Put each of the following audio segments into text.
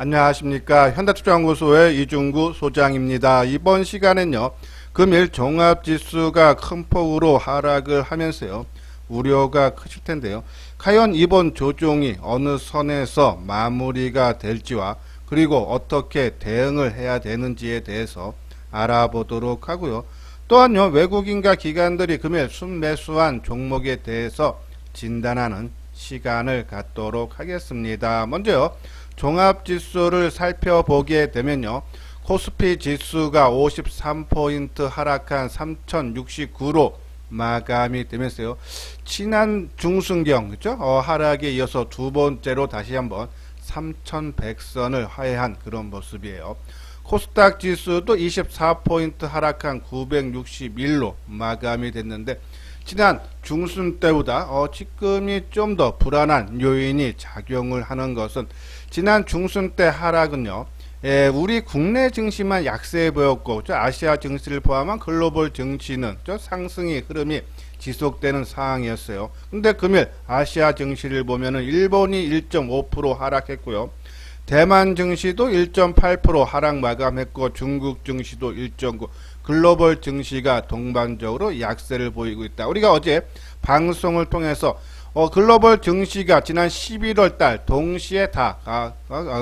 안녕하십니까. 현대투자연구소의 이중구 소장입니다. 이번 시간엔요, 금일 종합지수가 큰 폭으로 하락을 하면서요, 우려가 크실 텐데요. 과연 이번 조정이 어느 선에서 마무리가 될지와 그리고 어떻게 대응을 해야 되는지에 대해서 알아보도록 하고요. 또한요, 외국인과 기관들이 금일 순매수한 종목에 대해서 진단하는 시간을 갖도록 하겠습니다. 먼저요, 종합지수를 살펴보게 되면요, 코스피 지수가 53포인트 하락한 3069로 마감이 되면서요, 지난 중순경 그죠? 하락에 이어서 두 번째로 다시 한번 3100선을 하회한 그런 모습이에요. 코스닥 지수도 24포인트 하락한 961로 마감이 됐는데, 지난 중순 때보다 지금이 좀 더 불안한 요인이 작용을 하는 것은, 지난 중순 때 하락은요, 우리 국내 증시만 약세해 보였고, 아시아 증시를 포함한 글로벌 증시는 상승의 흐름이 지속되는 상황이었어요. 근데 금일 아시아 증시를 보면은 일본이 1.5% 하락했고요. 대만 증시도 1.8% 하락 마감했고, 중국 증시도 1.9%, 글로벌 증시가 동반적으로 약세를 보이고 있다. 우리가 어제 방송을 통해서 글로벌 증시가 지난 11월 달 동시에 다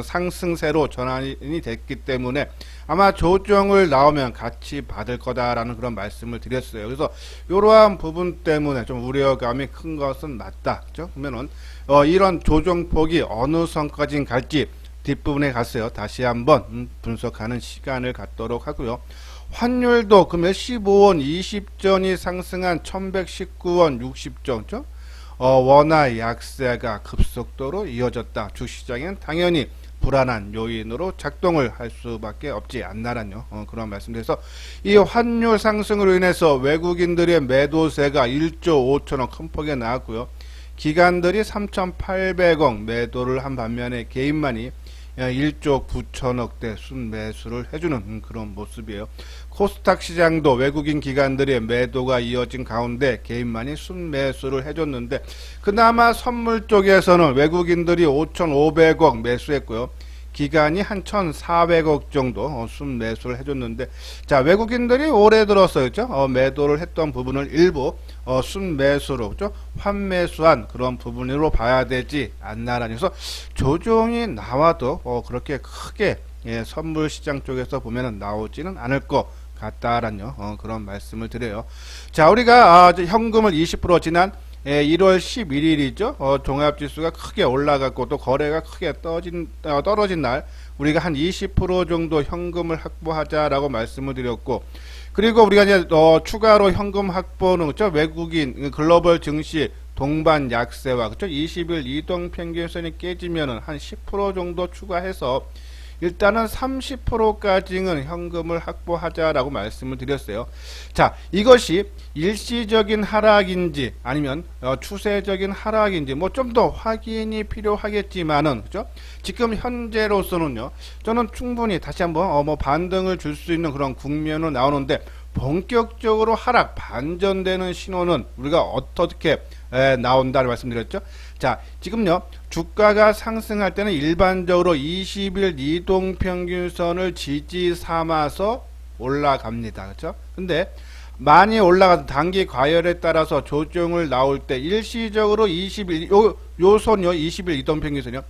상승세로 전환이 됐기 때문에 아마 조정을 나오면 같이 받을 거다라는 그런 말씀을 드렸어요. 그래서 이러한 부분 때문에 좀 우려감이 큰 것은 맞다. 그죠? 그러면은 이런 조정폭이 어느 선까지 갈지 뒷부분에 갔어요. 다시 한번 분석하는 시간을 갖도록 하고요. 환율도 금일 15원 20전이 상승한 1119원 60전, 원화 약세가 급속도로 이어졌다. 주시장엔 당연히 불안한 요인으로 작동을 할 수밖에 없지 않나라는 그런 말씀드려서, 이 환율 상승으로 인해서 외국인들의 매도세가 1조 5천억 큰 폭에 나왔고요. 기관들이 3,800억 매도를 한 반면에 개인만이 1조 9천억대 순매수를 해주는 그런 모습이에요. 코스닥 시장도 외국인 기관들의 매도가 이어진 가운데 개인만이 순매수를 해줬는데, 그나마 선물 쪽에서는 외국인들이 5,500억 매수했고요. 기간이 한 1,400억 정도 순매수를 해줬는데, 자, 외국인들이 올해 들어서 매도를 했던 부분을 일부 순매수로 환매수한 그런 부분으로 봐야 되지 않나라는, 그래서 조정이 나와도 그렇게 크게 선물 시장 쪽에서 보면은 나오지는 않을 것 같다라는 그런 말씀을 드려요. 자, 우리가 현금을 20% 지난 1월 11일이죠. 종합지수가 크게 올라갔고 또 거래가 크게 떨어진 날 우리가 한 20% 정도 현금을 확보하자라고 말씀을 드렸고, 그리고 우리가 이제 추가로 현금 확보는 그렇죠? 외국인 글로벌 증시 동반 약세와 그렇죠? 20일 이동 평균선이 깨지면은 한 10% 정도 추가해서 일단은 30%까지는 현금을 확보하자라고 말씀을 드렸어요. 자, 이것이 일시적인 하락인지 아니면 추세적인 하락인지 뭐 좀 더 확인이 필요하겠지만은, 그죠? 지금 현재로서는요, 저는 충분히 다시 한번 반등을 줄 수 있는 그런 국면으로 나오는데, 본격적으로 하락 반전되는 신호는 우리가 어떻게 나온다를 말씀드렸죠. 자, 지금요, 주가가 상승할 때는 일반적으로 20일 이동평균선을 지지 삼아서 올라갑니다. 그렇죠? 근데 많이 올라가서 단기 과열에 따라서 조정을 나올 때 일시적으로 20일 요 선요, 20일 이동평균선이요,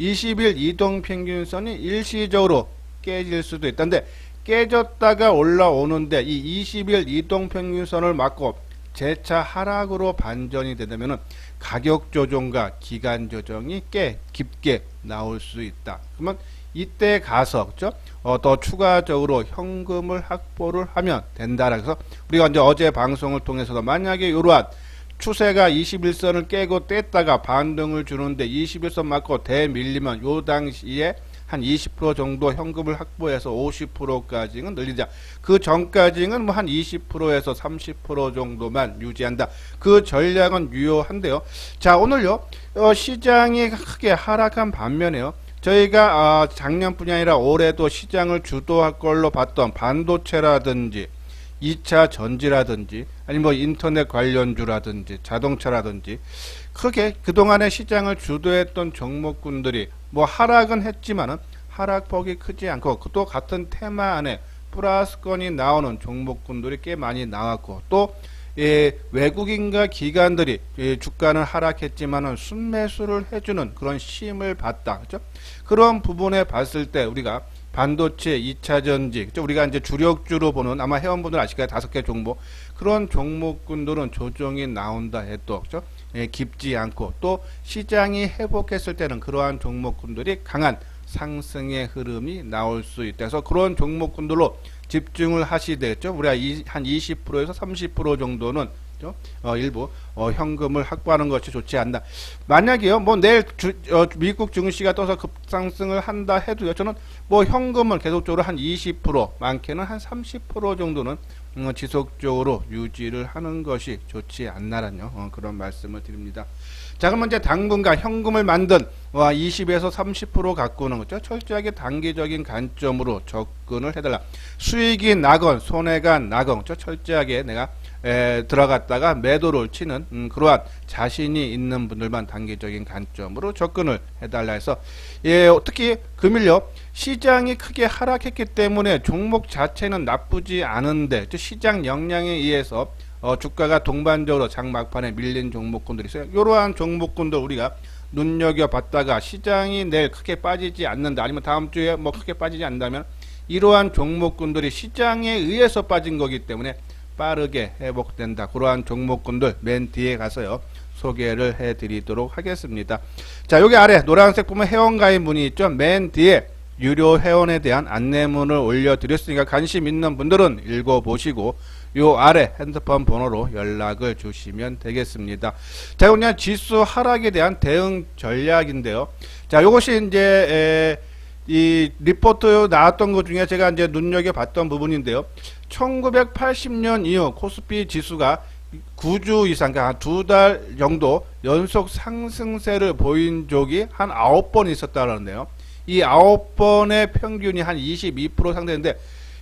20일 이동평균선이 일시적으로 깨질 수도 있다는데, 깨졌다가 올라오는데 이 20일 이동평균선을 맞고 재차 하락으로 반전이 되려면 가격 조정과 기간 조정이 꽤 깊게 나올 수 있다. 그러면 이때 가서 그렇죠? 더 추가적으로 현금을 확보를 하면 된다. 그래서 우리가 이제 어제 방송을 통해서도 만약에 이러한 추세가 21선을 깨고 뗐다가 반등을 주는데 21선 맞고 대밀리면 요 당시에 한 20% 정도 현금을 확보해서 50%까지는 늘리자. 그 전까지는 뭐 한 20%에서 30% 정도만 유지한다. 그 전략은 유효한데요. 자, 오늘요, 시장이 크게 하락한 반면에요, 저희가 작년뿐이 아니라 올해도 시장을 주도할 걸로 봤던 반도체라든지 2차 전지라든지 아니면 뭐 인터넷 관련주라든지 자동차라든지 크게 그동안의 시장을 주도했던 종목군들이 뭐 하락은 했지만은 하락폭이 크지 않고 또 같은 테마 안에 플러스권이 나오는 종목군들이 꽤 많이 나왔고 또 외국인과 기관들이 주가는 하락했지만은 순매수를 해주는 그런 힘을 받다. 그죠? 그런 부분에 봤을 때 우리가 반도체 2차전지, 그죠? 우리가 이제 주력주로 보는 아마 회원분들 아실 거예요. 5개 종목. 그런 종목군들은 조정이 나온다 해도, 그죠? 깊지 않고 또 시장이 회복했을 때는 그러한 종목군들이 강한 상승의 흐름이 나올 수 있다. 그래서 그런 종목군들로 집중을 하시되겠죠. 우리가 한 20%에서 30% 정도는 일부 현금을 확보하는 것이 좋지 않나. 만약에요, 뭐 내일 미국 증시가 떠서 급상승을 한다 해도요, 저는 뭐 현금을 계속적으로 한 20%, 많게는 한 30% 정도는 지속적으로 유지를 하는 것이 좋지 않나라는 그런 말씀을 드립니다. 자, 그러면 이제 당분간 현금을 만든 20에서 30% 가꾸는 거죠. 철저하게 단기적인 관점으로 접근을 해달라. 수익이 나건 손해가 나건 철저하게 내가 들어갔다가 매도를 치는 그러한 자신이 있는 분들만 단기적인 관점으로 접근을 해달라 해서 특히 금일요 시장이 크게 하락했기 때문에 종목 자체는 나쁘지 않은데 시장 영향에 의해서 주가가 동반적으로 장 막판에 밀린 종목군들이 있어요. 이러한 종목군들 우리가 눈여겨봤다가 시장이 내일 크게 빠지지 않는다 아니면 다음 주에 뭐 크게 빠지지 않는다면 이러한 종목군들이 시장에 의해서 빠진 거기 때문에 빠르게 회복된다. 그러한 종목군들 맨 뒤에 가서요 소개를 해드리도록 하겠습니다. 자, 여기 아래 노란색 보면 회원가입 문이 있죠. 맨 뒤에 유료 회원에 대한 안내문을 올려드렸으니까 관심 있는 분들은 읽어보시고 요 아래 핸드폰 번호로 연락을 주시면 되겠습니다. 자, 그냥 지수 하락에 대한 대응 전략인데요. 자, 요것이 이제 이 리포트 나왔던 것 중에 제가 이제 눈여겨봤던 부분인데요. 1980년 이후 코스피 지수가 9주 이상, 그러니까 한 2달 정도 연속 상승세를 보인 적이 한 9번 있었다는데요. 이 9번의 평균이 한 22% 상대인데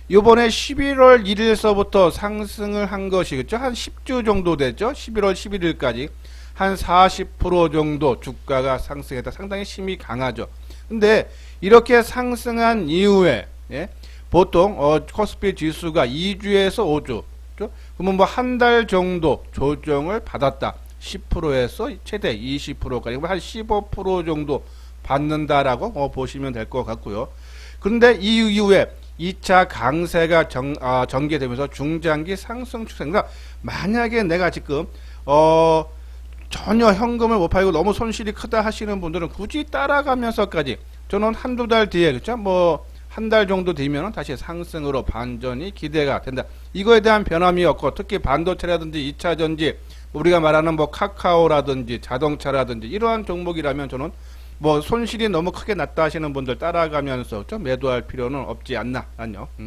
이번에 11월 1일서부터 상승을 한 것이 그렇죠? 한 10주 정도 됐죠? 11월 11일까지 한 40% 정도 주가가 상승했다. 상당히 힘이 강하죠. 근데 이렇게 상승한 이후에 보통 코스피 지수가 2주에서 5주 그러면 뭐 한 달 정도 조정을 받았다. 10%에서 최대 20%까지 한 15% 정도 받는다라고 보시면 될 것 같고요. 그런데 이 이후에 2차 강세가 전개되면서 중장기 상승 추세. 그러니까 만약에 내가 지금 전혀 현금을 못 팔고 너무 손실이 크다 하시는 분들은 굳이 따라가면서까지 저는 한두 달 뒤에 그렇죠? 뭐 한 달 정도 되면 다시 상승으로 반전이 기대가 된다. 이거에 대한 변함이 없고 특히 반도체라든지 2차전지 우리가 말하는 뭐 카카오라든지 자동차라든지 이러한 종목이라면 저는 뭐 손실이 너무 크게 났다 하시는 분들 따라가면서 좀 매도할 필요는 없지 않나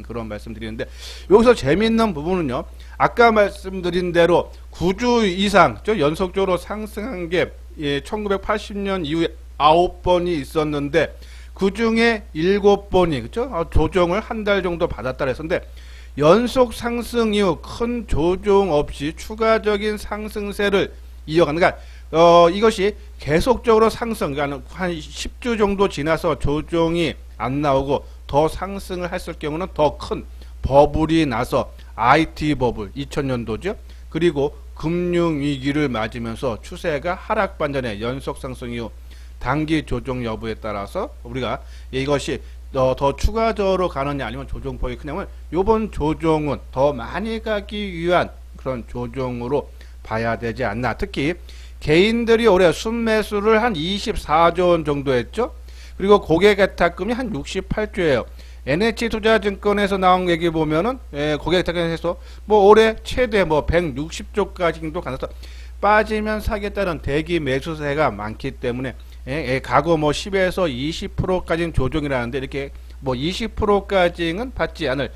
그런 말씀 드리는데 여기서 재미있는 부분은요 아까 말씀드린 대로 9주 이상 연속적으로 상승한 게 1980년 이후에 9번이 있었는데 그 중에 7번이 그죠 조정을 한 달 정도 받았다 그랬는데 연속 상승 이후 큰 조정 없이 추가적인 상승세를 이어가는 그러니까 이것이 계속적으로 상승, 그러니까 한 10주 정도 지나서 조정이 안 나오고 더 상승을 했을 경우는 더 큰 버블이 나서 IT 버블 2000년도죠. 그리고 금융위기를 맞으면서 추세가 하락 반전의 연속 상승 이후 단기 조정 여부에 따라서 우리가 이것이 더 추가적으로 가느냐 아니면 조정폭이 크냐면 요번 조정은 더 많이 가기 위한 그런 조정으로 봐야 되지 않나. 특히 개인들이 올해 순매수를 한 24조 원 정도 했죠. 그리고 고객개탁금이 한 68조예요. NH투자증권에서 나온 얘기 보면은 고객개탁금에서 뭐 올해 최대 뭐 160조까지도 가능해서 빠지면 사겠다는 대기 매수세가 많기 때문에 과거 뭐 10에서 20%까지는 조정이라는데 이렇게 뭐 20%까지는 받지 않을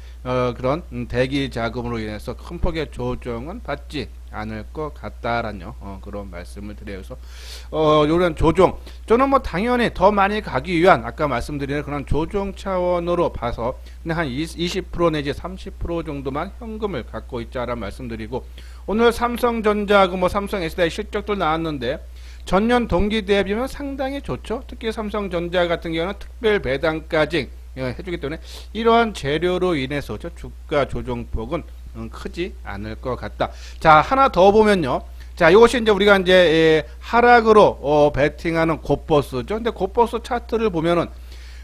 그런 대기 자금으로 인해서 큰 폭의 조정은 받지 않을 것 같다라는 그런 말씀을 드려요. 그래서 이런 조정 저는 뭐 당연히 더 많이 가기 위한 아까 말씀드린 그런 조정 차원으로 봐서 그냥 한 20% 내지 30% 정도만 현금을 갖고 있자라는 말씀드리고 오늘 삼성전자하고 뭐 삼성 SDI 실적도 나왔는데 전년 동기 대비면 상당히 좋죠. 특히 삼성전자 같은 경우는 특별 배당까지 해주기 때문에 이러한 재료로 인해서 주가 조정폭은 크지 않을 것 같다. 자, 하나 더 보면요. 자, 이것이 이제 우리가 이제 하락으로 베팅하는 곧버스죠. 근데 곧버스 차트를 보면은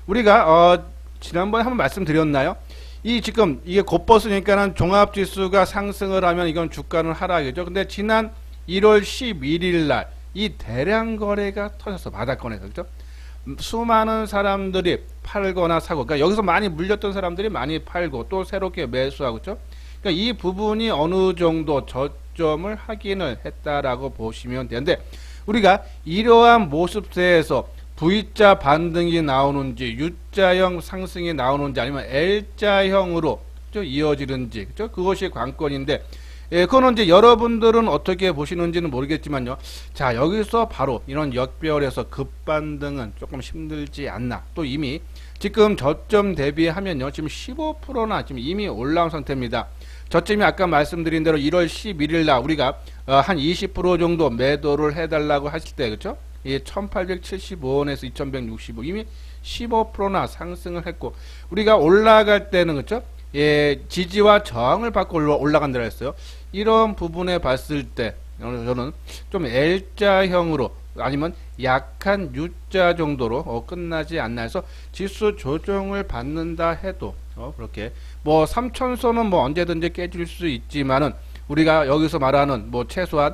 우리가 지난번에 한번 말씀드렸나요? 이 지금 이게 곧버스니까는 종합지수가 상승을 하면 이건 주가는 하락이죠. 근데 지난 1월 11일 날 이 대량 거래가 터졌어. 바닥권에서. 그죠? 수많은 사람들이 팔거나 사고, 그러니까 여기서 많이 물렸던 사람들이 많이 팔고 또 새롭게 매수하고, 그죠? 그러니까 이 부분이 어느 정도 저점을 확인을 했다라고 보시면 되는데, 우리가 이러한 모습세에서 V자 반등이 나오는지, U자형 상승이 나오는지, 아니면 L자형으로 이어지는지, 그죠? 그것이 관건인데, 그거는 이제 여러분들은 어떻게 보시는지는 모르겠지만요. 자, 여기서 바로 이런 역별에서 급반등은 조금 힘들지 않나. 또 이미 지금 저점 대비하면요. 지금 15%나 지금 이미 올라온 상태입니다. 저점이 아까 말씀드린 대로 1월 11일 날 우리가 한 20% 정도 매도를 해달라고 하실 때, 그렇죠? 이 1875원에서 2165 이미 15%나 상승을 했고, 우리가 올라갈 때는, 그렇죠? 지지와 저항을 받고 올라간다 했어요. 이런 부분에 봤을 때 저는 좀 L자형으로 아니면 약한 U자 정도로 끝나지 않나 해서 지수 조정을 받는다 해도 그렇게 뭐 3000선은 뭐 언제든지 깨질 수 있지만은 우리가 여기서 말하는 뭐 최소한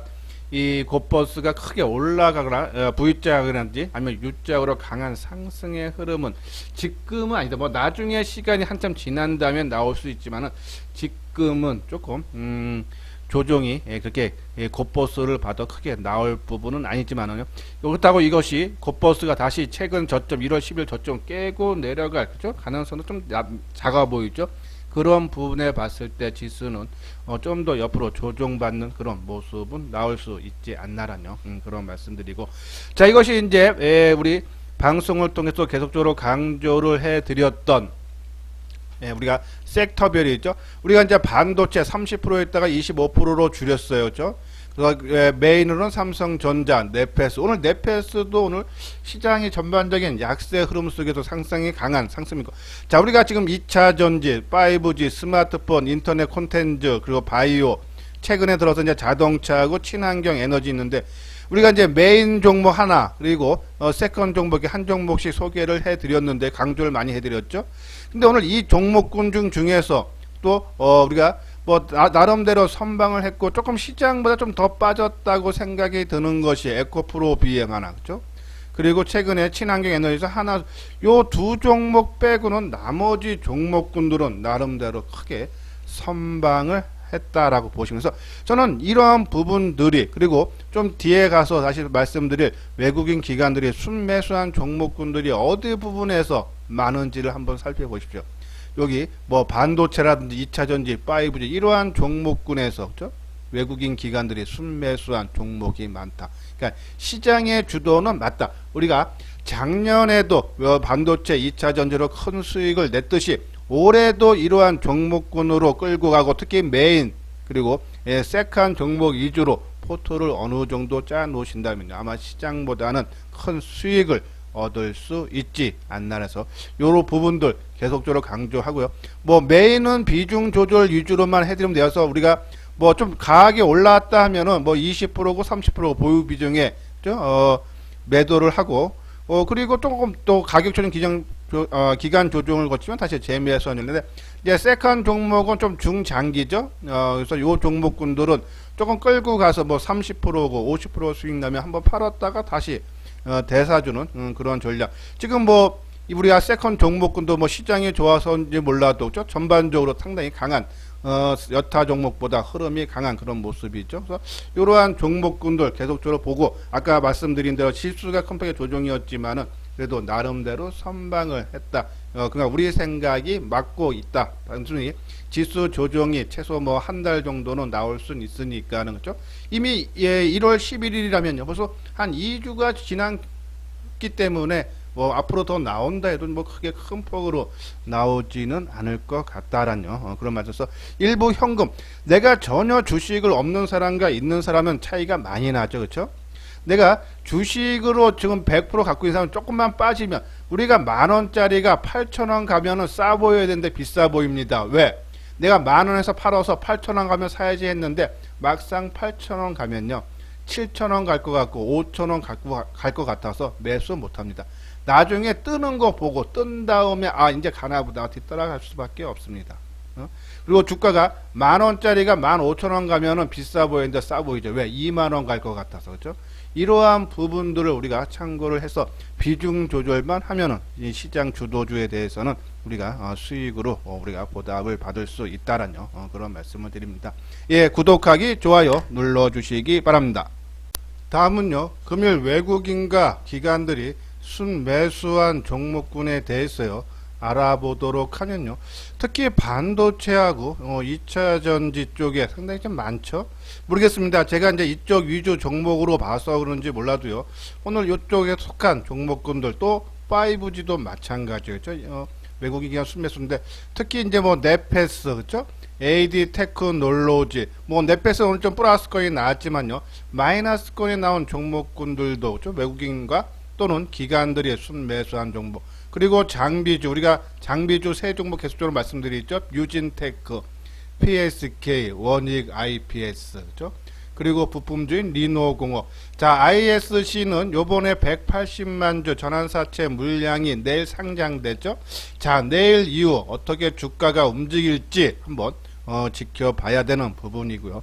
이 곧버스가 크게 올라가거나 V자라든지 아니면 U자로 강한 상승의 흐름은 지금은 아니다. 뭐 나중에 시간이 한참 지난다면 나올 수 있지만은 지금은 조금 조정이 그렇게 곧버스를 봐도 크게 나올 부분은 아니지만은요. 그렇다고 이것이 곧버스가 다시 최근 저점 1월 10일 저점 깨고 내려갈 그죠? 가능성도 좀 작아 보이죠. 그런 부분에 봤을 때 지수는 좀 더 옆으로 조정받는 그런 모습은 나올 수 있지 않나라뇨. 그런 말씀드리고, 자, 이것이 이제 우리 방송을 통해서 계속적으로 강조를 해드렸던 우리가 섹터별이죠. 우리가 이제 반도체 30%였다가 25%로 줄였어요. 그죠? 메인으로는 삼성전자, 네페스. 오늘 네페스도 오늘 시장의 전반적인 약세 흐름 속에서 상승이 강한 상승이고. 자, 우리가 지금 2차 전지, 5G, 스마트폰, 인터넷 콘텐츠, 그리고 바이오, 최근에 들어서 이제 자동차하고 친환경 에너지 있는데, 우리가 이제 메인 종목 하나, 그리고 세컨 종목이 한 종목씩 소개를 해드렸는데, 강조를 많이 해드렸죠. 근데 오늘 이 종목군 중에서 또, 우리가 뭐 나름대로 선방을 했고 조금 시장보다 좀 더 빠졌다고 생각이 드는 것이 에코프로 비행 하나, 그죠? 그리고 최근에 친환경 에너지에서 하나, 요 두 종목 빼고는 나머지 종목군들은 나름대로 크게 선방을 했다라고 보시면서 저는 이러한 부분들이, 그리고 좀 뒤에 가서 다시 말씀드릴 외국인 기관들이 순매수한 종목군들이 어디 부분에서 많은지를 한번 살펴보십시오. 여기 뭐 반도체라든지 2차전지, 5G 이러한 종목군에서 그렇죠? 외국인 기관들이 순매수한 종목이 많다. 그러니까 시장의 주도는 맞다. 우리가 작년에도 반도체 2차전지로 큰 수익을 냈듯이 올해도 이러한 종목군으로 끌고 가고, 특히 메인 그리고 세컨 종목 위주로 포트를 어느 정도 짜 놓으신다면 아마 시장보다는 큰 수익을 얻을 수 있지 않나 해서 요런 부분들 계속적으로 강조하고요. 뭐 메인은 비중 조절 위주로만 해드리면 되어서 우리가 뭐 좀 가격이 올라왔다 하면은 뭐 20%고 30% 보유 비중에 매도를 하고 그리고 조금 또 가격 조정 기간 조정을 거치면 다시 재매수하는데, 이제 세컨 종목은 좀 중장기죠. 그래서 요 종목군들은 조금 끌고 가서 뭐 30%고 50% 수익 나면 한번 팔았다가 다시 대사주는 그런 전략. 지금 뭐 우리가 세컨 종목군도 뭐 시장이 좋아서인지 몰라도 전반적으로 상당히 강한 여타 종목보다 흐름이 강한 그런 모습이죠. 그래서 이러한 종목군들 계속적으로 보고, 아까 말씀드린 대로 지수가 컴팩트 조정이었지만은 그래도 나름대로 선방을 했다. 그러니까 우리 생각이 맞고 있다. 단순히 지수 조정이 최소 뭐 한 달 정도는 나올 수는 있으니까는, 그렇죠? 이미 1월 11일이라면요. 벌써 한 2주가 지났기 때문에 뭐 앞으로 더 나온다 해도 뭐 크게 큰 폭으로 나오지는 않을 것 같다라뇨. 그런 말에서 일부 현금, 내가 전혀 주식을 없는 사람과 있는 사람은 차이가 많이 나죠. 그렇죠? 내가 주식으로 지금 100% 갖고 있는 사람은 조금만 빠지면 우리가 10,000원짜리가 8,000원 가면은 싸 보여야 되는데 비싸 보입니다. 왜? 내가 10,000원에서 팔아서 8,000원 가면 사야지 했는데 막상 8,000원 가면요 7,000원 갈 것 같고 5,000원 갈 것 같아서 매수 못합니다. 나중에 뜨는 거 보고 뜬 다음에 아 이제 가나보다 뒤따라갈 수밖에 없습니다. 그리고 주가가 10,000원짜리가 15,000원 가면은 비싸 보이는데 싸 보이죠. 왜? 20,000원 갈 것 같아서. 그렇죠? 이러한 부분들을 우리가 참고를 해서 비중 조절만 하면은 이 시장 주도주에 대해서는 우리가 수익으로 우리가 보답을 받을 수 있다라는 그런 말씀을 드립니다. 예, 구독하기, 좋아요 눌러주시기 바랍니다. 다음은요, 금요일 외국인과 기관들이 순매수한 종목군에 대해서요 알아보도록 하면요, 특히 반도체하고 2차전지 쪽에 상당히 좀 많죠. 모르겠습니다. 제가 이제 이쪽 위주 종목으로 봐서 그런지 몰라도요, 오늘 이쪽에 속한 종목군들 또 5G도 마찬가지죠. 외국인 기관 순매수인데 특히 이제 뭐 네페스, 그렇죠? AD 테크놀로지, 뭐 네페스 오늘 좀 플러스권이 나왔지만요, 마이너스권에 나온 종목군들도 좀 외국인과 또는 기관들이 순매수한 종목. 그리고 장비주, 우리가 장비주 세 종목 계속적으로 말씀드리죠. 유진테크, PSK, 원익, IPS, 그죠? 그리고 부품주인 리노공업. 자, ISC는 요번에 180만 주 전환사채 물량이 내일 상장되죠. 자, 내일 이후 어떻게 주가가 움직일지 한번 지켜봐야 되는 부분이고요.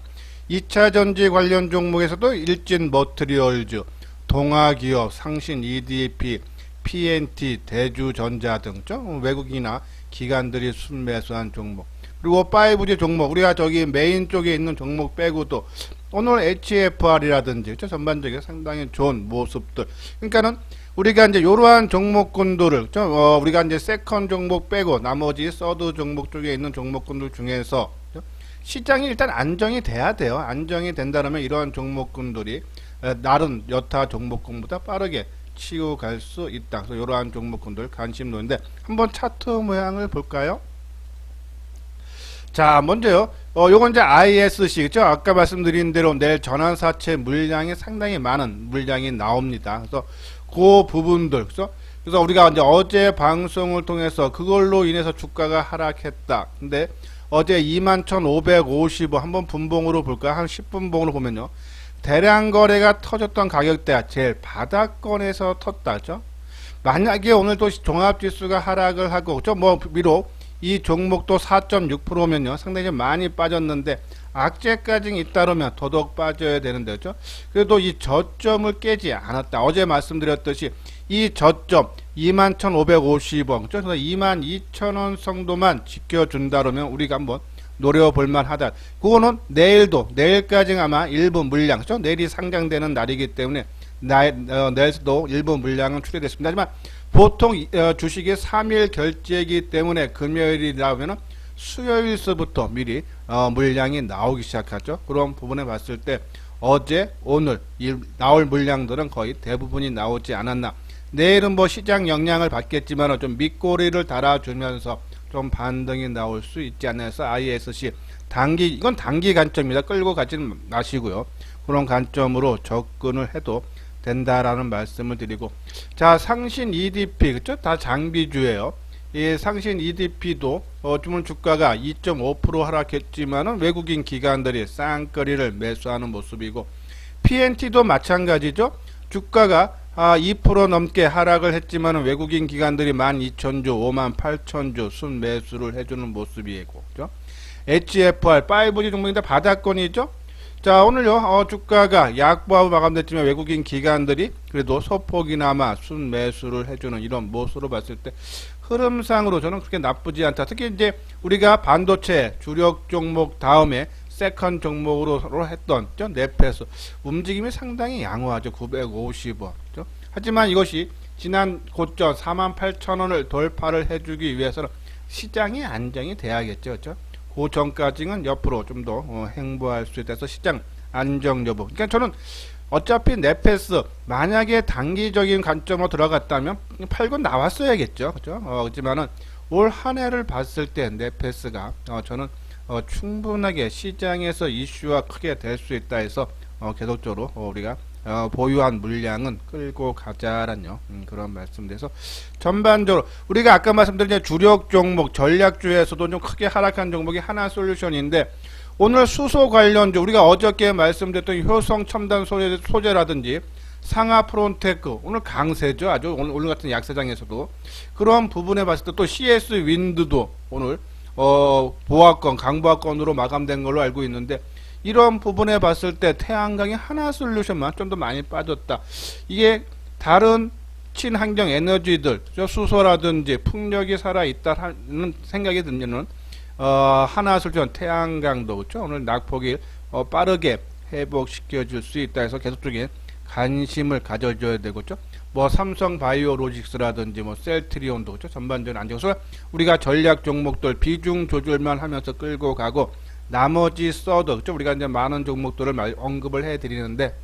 2차 전지 관련 종목에서도 일진 머트리얼즈, 동아기업, 상신 EDP, PNT, 대주전자 등 외국인이나 기관들이 순매수한 종목. 그리고 5G 종목, 우리가 저기 메인 쪽에 있는 종목 빼고도 오늘 HFR이라든지 전반적으로 상당히 좋은 모습들. 그러니까는 우리가 이제 이러한 종목군들을 우리가 이제 세컨 종목 빼고 나머지 서드 종목 쪽에 있는 종목군들 중에서 시장이 일단 안정이 돼야 돼요. 안정이 된다면 이러한 종목군들이 다른 여타 종목군보다 빠르게 치고 갈 수 있다. 그래서 이러한 종목군들 관심 놓는데 한번 차트 모양을 볼까요? 자, 먼저요. 요건 이제 ISC, 그죠? 아까 말씀드린 대로 내일 전환사채 물량이 상당히 많은 물량이 나옵니다. 그래서 그 부분들, 그래서 우리가 이제 어제 방송을 통해서 그걸로 인해서 주가가 하락했다. 근데 어제 21,550원 한번 분봉으로 볼까요? 한 10분봉으로 보면요. 대량 거래가 터졌던 가격대가 제일 바닥권에서 텄다죠. 만약에 오늘도 종합지수가 하락을 하고, 뭐 비록 이 종목도 4.6%면요 상당히 많이 빠졌는데 악재까지 잇따르면 더더욱 빠져야 되는데, 그렇죠? 그래도 이 저점을 깨지 않았다. 어제 말씀드렸듯이 이 저점 21,550원, 그래서 22,000원 정도만 지켜준다면 우리가 한번 노려볼만 하다. 그거는 내일까지 아마 일부 물량, 그렇죠? 내일이 상장되는 날이기 때문에 내일도 일부 물량은 출회됐습니다. 하지만 보통 주식이 3일 결제이기 때문에 금요일이라면 수요일서부터 미리 물량이 나오기 시작하죠. 그런 부분에 봤을 때 어제 오늘 나올 물량들은 거의 대부분이 나오지 않았나. 내일은 뭐 시장 영향을 받겠지만 좀 밑꼬리를 달아주면서 좀 반등이 나올 수 있지 않나 해서 ISC 이건 단기 관점입니다. 끌고 가지는 마시고요. 그런 관점으로 접근을 해도 된다라는 말씀을 드리고, 자, 상신 EDP, 그쵸? 다 장비주예요. 이 상신 EDP도 주문 주가가 2.5% 하락했지만은 외국인 기관들이 쌍거리를 매수하는 모습이고, PNT도 마찬가지죠. 주가가 2% 넘게 하락을 했지만은 외국인 기관들이 12,000주, 58,000주 순매수를 해주는 모습이고, 그죠? HFR 5G 종목인데 바닥권이죠. 자, 오늘요 주가가 약보합 마감됐지만 외국인 기관들이 그래도 소폭이나마 순매수를 해주는 이런 모습으로 봤을 때 흐름상으로 저는 그렇게 나쁘지 않다. 특히 이제 우리가 반도체 주력 종목 다음에 세컨 종목으로 했던 네페스 움직임이 상당히 양호하죠. 950원. 그렇죠? 하지만 이것이 지난 고점 48,000원을 돌파를 해주기 위해서는 시장이 안정이 돼야겠죠. 그렇죠? 그 전까지는 옆으로 좀 더 행보할 수 있어서 시장 안정 여부. 그러니까 저는 어차피 네페스 만약에 단기적인 관점으로 들어갔다면 팔고 나왔어야겠죠. 그렇죠? 그렇지만은 올 한 해를 봤을 때 네페스가 저는 충분하게 시장에서 이슈화 크게 될 수 있다 해서 계속적으로 우리가 보유한 물량은 끌고 가자라는 그런 말씀돼서 전반적으로 우리가 아까 말씀드린 주력 종목 전략주에서도 좀 크게 하락한 종목이 하나솔루션인데 오늘 수소 관련주 우리가 어저께 말씀드렸던 효성 첨단 소재라든지 상하 프론테크 오늘 강세죠. 아주 오늘 같은 약세장에서도 그런 부분에 봤을 때 또 CS 윈드도 오늘 보합권 강보합권으로 마감된 걸로 알고 있는데 이런 부분에 봤을 때 태양광이 하나솔루션만 좀 더 많이 빠졌다. 이게 다른 친환경 에너지들 수소라든지 풍력이 살아있다는 생각이 들면은 하나솔루션 태양광도 그렇죠. 오늘 낙폭이 빠르게 회복시켜 줄 수 있다 해서 계속적인 관심을 가져줘야 되겠죠. 뭐 삼성 바이오로직스라든지 뭐 셀트리온도 그렇죠. 전반적인 안정서 우리가 전략 종목들 비중 조절만 하면서 끌고 가고 나머지 서드 그렇죠. 우리가 이제 많은 종목들을 언급을 해 드리는데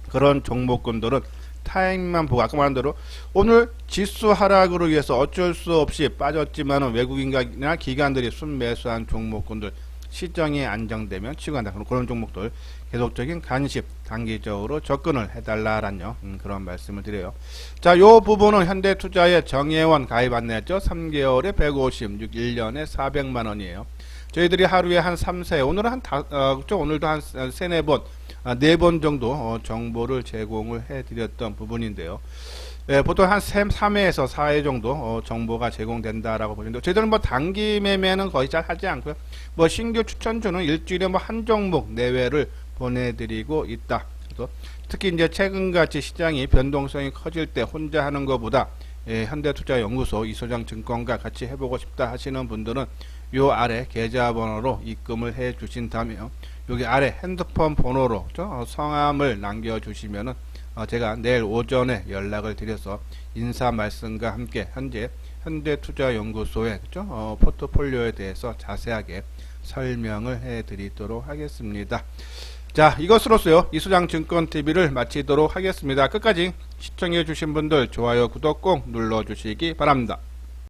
그런 종목군들은 타임만 보고 아까 말한 대로 오늘 지수 하락으로 위해서 어쩔 수 없이 빠졌지만은 외국인이나 기관들이 순매수한 종목군들 시장이 안정되면 치고 간다. 그런 종목들 계속적인 관심 단기적으로 접근을 해달라라는 그런 말씀을 드려요. 자, 요 부분은 현대투자의 정혜원 가입 안내했죠. 3개월에 156, 1년에 400만원이에요. 저희들이 하루에 한 3세, 오늘은 오늘도 한 3, 4번, 4번 정도 정보를 제공을 해드렸던 부분인데요. 예, 보통 한 3회에서 4회 정도 정보가 제공된다라고 보시는데 저희들은 뭐 단기 매매는 거의 잘 하지 않고요. 뭐 신규 추천주는 일주일에 뭐 한 종목 내외를 보내드리고 있다. 그래서 특히 이제 최근같이 시장이 변동성이 커질 때 혼자 하는 것보다 현대투자연구소 이소장 증권과 같이 해보고 싶다 하시는 분들은 요 아래 계좌번호로 입금을 해 주신다면 여기 아래 핸드폰 번호로 성함을 남겨주시면은 제가 내일 오전에 연락을 드려서 인사 말씀과 함께 현재 현대투자연구소의 포트폴리오에 대해서 자세하게 설명을 해 드리도록 하겠습니다. 자, 이것으로서요 이소장 증권TV를 마치도록 하겠습니다. 끝까지 시청해 주신 분들 좋아요 구독 꼭 눌러 주시기 바랍니다.